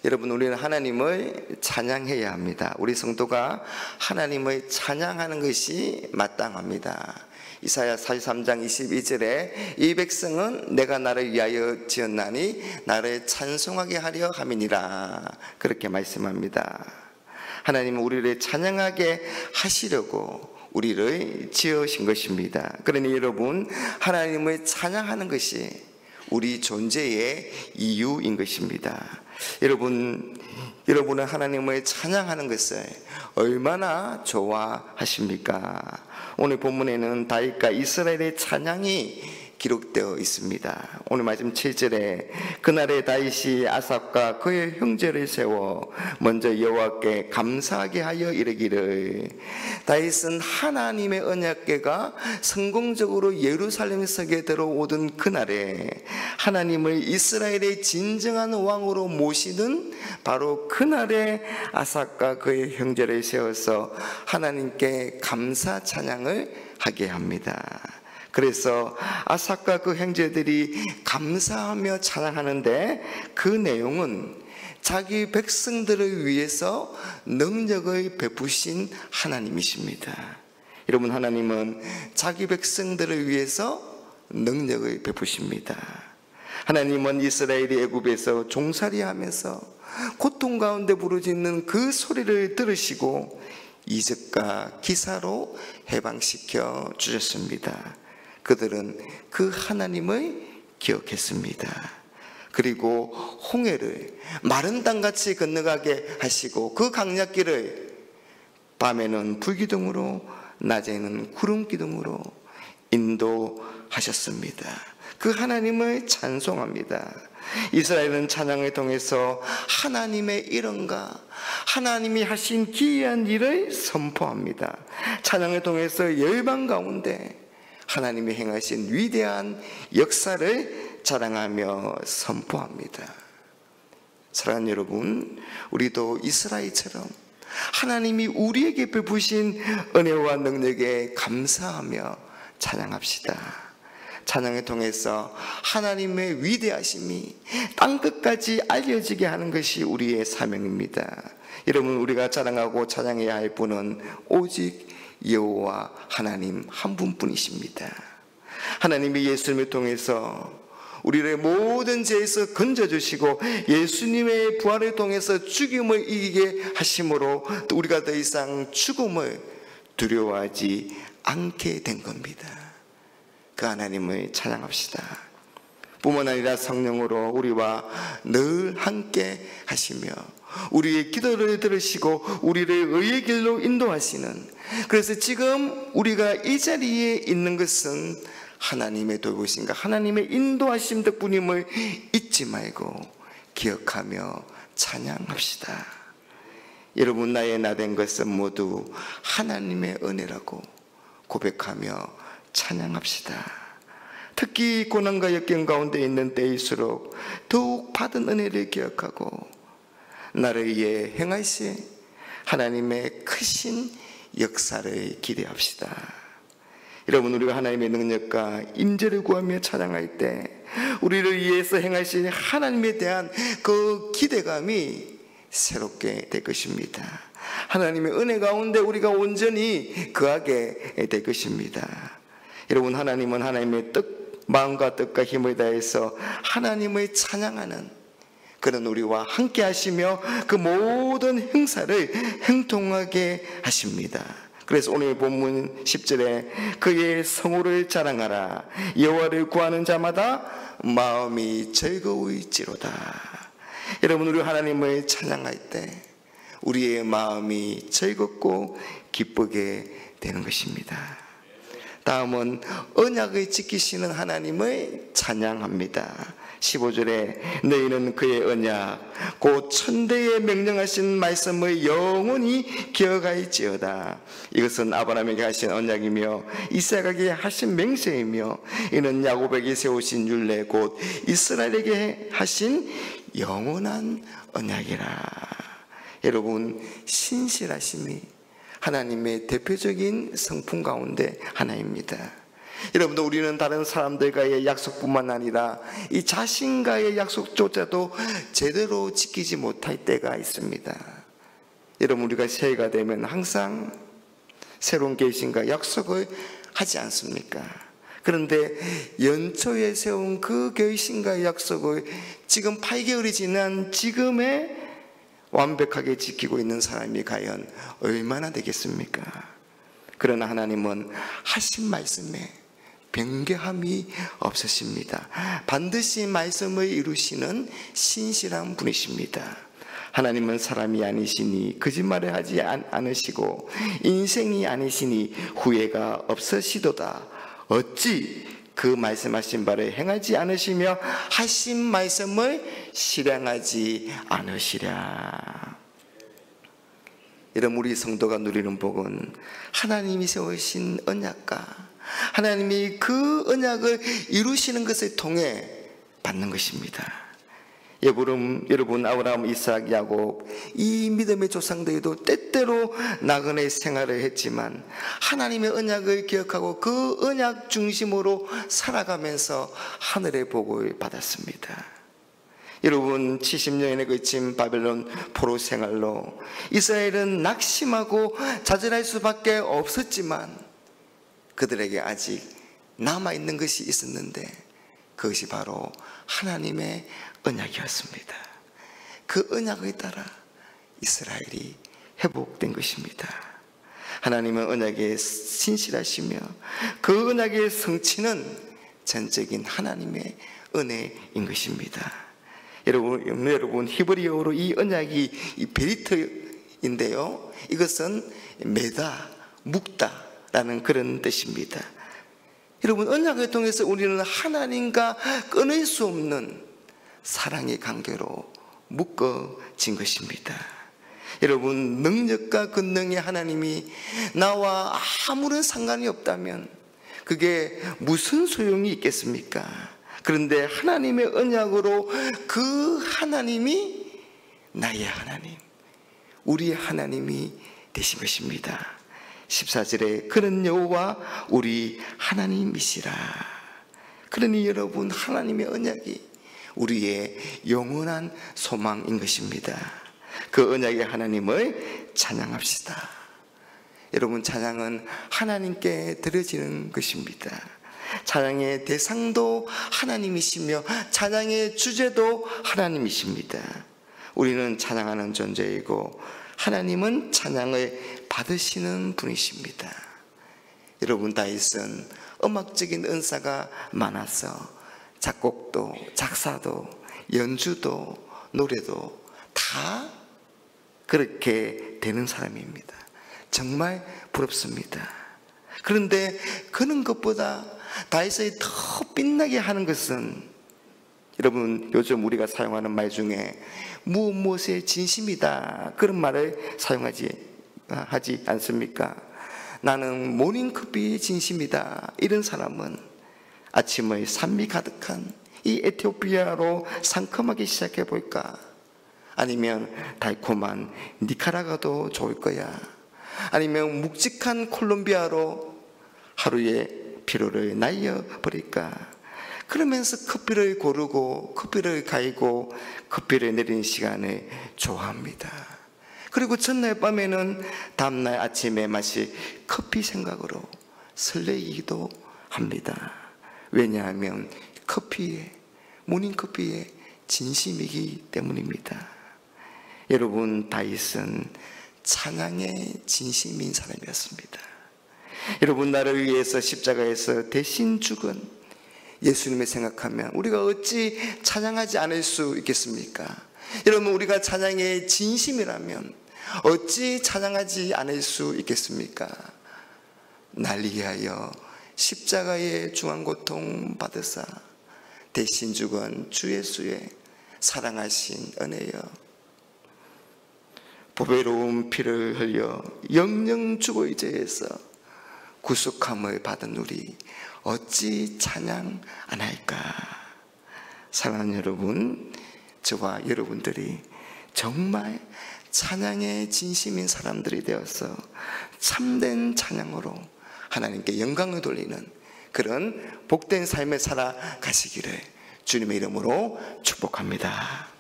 여러분, 우리는 하나님을 찬양해야 합니다. 우리 성도가 하나님을 찬양하는 것이 마땅합니다. 이사야 43장 22절에 이 백성은 내가 나를 위하여 지었나니 나를 찬송하게 하려 함이니라, 그렇게 말씀합니다. 하나님은 우리를 찬양하게 하시려고 우리를 지으신 것입니다. 그러니 여러분, 하나님을 찬양하는 것이 우리 존재의 이유인 것입니다. 여러분은 하나님을 찬양하는 것을 얼마나 좋아하십니까? 오늘 본문에는 다윗과 이스라엘의 찬양이 기록되어 있습니다. 오늘 말씀 7절에 그날에 다윗이 아삽과 그의 형제를 세워 먼저 여호와께 감사하게 하여 이르기를, 다윗은 하나님의 언약궤가 성공적으로 예루살렘 성에 들어오던 그날에 하나님을 이스라엘의 진정한 왕으로 모시는 바로 그날에 아삽과 그의 형제를 세워서 하나님께 감사 찬양을 하게 합니다. 그래서 아삽과 그 형제들이 감사하며 찬양하는데 그 내용은 자기 백성들을 위해서 능력을 베푸신 하나님이십니다. 여러분, 하나님은 자기 백성들을 위해서 능력을 베푸십니다. 하나님은 이스라엘이 애굽에서 종살이하면서 고통 가운데 부르짖는 그 소리를 들으시고 이적과 기사로 해방시켜 주셨습니다. 그들은 그 하나님을 기억했습니다. 그리고 홍해를 마른 땅같이 건너가게 하시고 그 강약길을 밤에는 불기둥으로 낮에는 구름기둥으로 인도하셨습니다. 그 하나님을 찬송합니다. 이스라엘은 찬양을 통해서 하나님의 일원과 하나님이 하신 기이한 일을 선포합니다. 찬양을 통해서 열방 가운데 하나님이 행하신 위대한 역사를 자랑하며 선포합니다. 사랑하는 여러분, 우리도 이스라엘처럼 하나님이 우리에게 베푸신 은혜와 능력에 감사하며 찬양합시다. 찬양을 통해서 하나님의 위대하심이 땅끝까지 알려지게 하는 것이 우리의 사명입니다. 여러분, 우리가 자랑하고 찬양해야 할 분은 오직 여호와 하나님 한 분뿐이십니다. 하나님이 예수님을 통해서 우리를 모든 죄에서 건져주시고 예수님의 부활을 통해서 죽음을 이기게 하심으로 우리가 더 이상 죽음을 두려워하지 않게 된 겁니다. 그 하나님을 찬양합시다. 뿐만 아니라 성령으로 우리와 늘 함께 하시며 우리의 기도를 들으시고 우리를 의의 길로 인도하시는, 그래서 지금 우리가 이 자리에 있는 것은 하나님의 돌보심과 하나님의 인도하심 덕분임을 잊지 말고 기억하며 찬양합시다. 여러분, 나의 나된 것은 모두 하나님의 은혜라고 고백하며 찬양합시다. 특히 고난과 역경 가운데 있는 때일수록 더욱 받은 은혜를 기억하고 나를 위해 행하신 하나님의 크신 역사를 기대합시다. 여러분, 우리가 하나님의 능력과 임재를 구하며 찬양할 때 우리를 위해서 행하신 하나님에 대한 그 기대감이 새롭게 될 것입니다. 하나님의 은혜 가운데 우리가 온전히 거하게 될 것입니다. 여러분, 하나님은 하나님의 마음과 뜻과 힘을 다해서 하나님을 찬양하는 그는 우리와 함께 하시며 그 모든 행사를 형통하게 하십니다. 그래서 오늘 본문 10절에 그의 성호를 자랑하라, 여호와를 구하는 자마다 마음이 즐거울지로다. 여러분, 우리 하나님을 찬양할 때 우리의 마음이 즐겁고 기쁘게 되는 것입니다. 다음은 언약을 지키시는 하나님을 찬양합니다. 15절에 너희는 그의 언약 곧 천대에 명령하신 말씀을 영원히 기억할지어다. 이것은 아브라함에게 하신 언약이며 이삭에게 하신 맹세이며 이는 야곱에게 세우신 율례 곧 이스라엘에게 하신 영원한 언약이라. 여러분, 신실하심이 하나님의 대표적인 성품 가운데 하나입니다. 여러분도 우리는 다른 사람들과의 약속뿐만 아니라 이 자신과의 약속조차도 제대로 지키지 못할 때가 있습니다. 여러분, 우리가 새해가 되면 항상 새로운 계신과 약속을 하지 않습니까? 그런데 연초에 세운 그 결심과 약속을 지금 8개월이 지난 지금에 완벽하게 지키고 있는 사람이 과연 얼마나 되겠습니까? 그러나 하나님은 하신 말씀에 변개함이 없으십니다. 반드시 말씀을 이루시는 신실한 분이십니다. 하나님은 사람이 아니시니 거짓말을 하지 않으시고 인생이 아니시니 후회가 없으시도다. 어찌 그 말씀하신 바를 행하지 않으시며 하신 말씀을 실행하지 않으시랴. 이런 우리 성도가 누리는 복은 하나님이 세우신 언약과 하나님이 그 언약을 이루시는 것을 통해 받는 것입니다. 여러분, 아브라함, 이삭, 야곱 이 믿음의 조상들도 때때로 나그네 생활을 했지만 하나님의 언약을 기억하고 그 언약 중심으로 살아가면서 하늘의 복을 받았습니다. 여러분, 70년에 걸친 바벨론 포로 생활로 이스라엘은 낙심하고 좌절할 수밖에 없었지만 그들에게 아직 남아있는 것이 있었는데 그것이 바로 하나님의 언약이었습니다. 그 언약에 따라 이스라엘이 회복된 것입니다. 하나님은 언약에 신실하시며 그 언약의 성취는 전적인 하나님의 은혜인 것입니다. 여러분 히브리어로 이 언약이 이 베리트인데요, 이것은 매다, 묶다라는 그런 뜻입니다. 여러분, 언약을 통해서 우리는 하나님과 끊을 수 없는 사랑의 관계로 묶어진 것입니다. 여러분, 능력과 권능의 하나님이 나와 아무런 상관이 없다면 그게 무슨 소용이 있겠습니까? 그런데 하나님의 언약으로 그 하나님이 나의 하나님, 우리의 하나님이 되신 것입니다. 14절에 그는 여호와 우리 하나님이시라. 그러니 여러분, 하나님의 언약이 우리의 영원한 소망인 것입니다. 그 언약의 하나님을 찬양합시다. 여러분, 찬양은 하나님께 드려지는 것입니다. 찬양의 대상도 하나님이시며 찬양의 주제도 하나님이십니다. 우리는 찬양하는 존재이고 하나님은 찬양을 받으시는 분이십니다. 여러분, 다윗은 음악적인 은사가 많아서 작곡도 작사도 연주도 노래도 다 그렇게 되는 사람입니다. 정말 부럽습니다. 그런데 그런 것보다 다윗이 더 빛나게 하는 것은, 여러분, 요즘 우리가 사용하는 말 중에 무엇에 진심이다 그런 말을 하지 않습니까? 나는 모닝커피에 진심이다. 이런 사람은 아침의 산미 가득한 이 에티오피아로 상큼하게 시작해 볼까? 아니면 달콤한 니카라과도 좋을 거야? 아니면 묵직한 콜롬비아로 하루의 피로를 날려버릴까? 그러면서 커피를 고르고 커피를 가이고 커피를 내리는 시간을 좋아합니다. 그리고 전날 밤에는 다음날 아침에 마실 커피 생각으로 설레이기도 합니다. 왜냐하면 모닝커피에 진심이기 때문입니다. 여러분, 다윗은 찬양의 진심인 사람이었습니다. 여러분, 나를 위해서 십자가에서 대신 죽은 예수님을 생각하면 우리가 어찌 찬양하지 않을 수 있겠습니까? 여러분, 우리가 찬양의 진심이라면 어찌 찬양하지 않을 수 있겠습니까? 날 위하여 십자가의 중환고통 받으사 대신 죽은 주 예수의 사랑하신 은혜여, 보배로운 피를 흘려 영영 죽어의 죄에서 구속함을 받은 우리 어찌 찬양 안 할까? 사랑하는 여러분, 저와 여러분들이 정말 찬양의 진심인 사람들이 되어서 참된 찬양으로 하나님께 영광을 돌리는 그런 복된 삶을 살아가시기를 주님의 이름으로 축복합니다.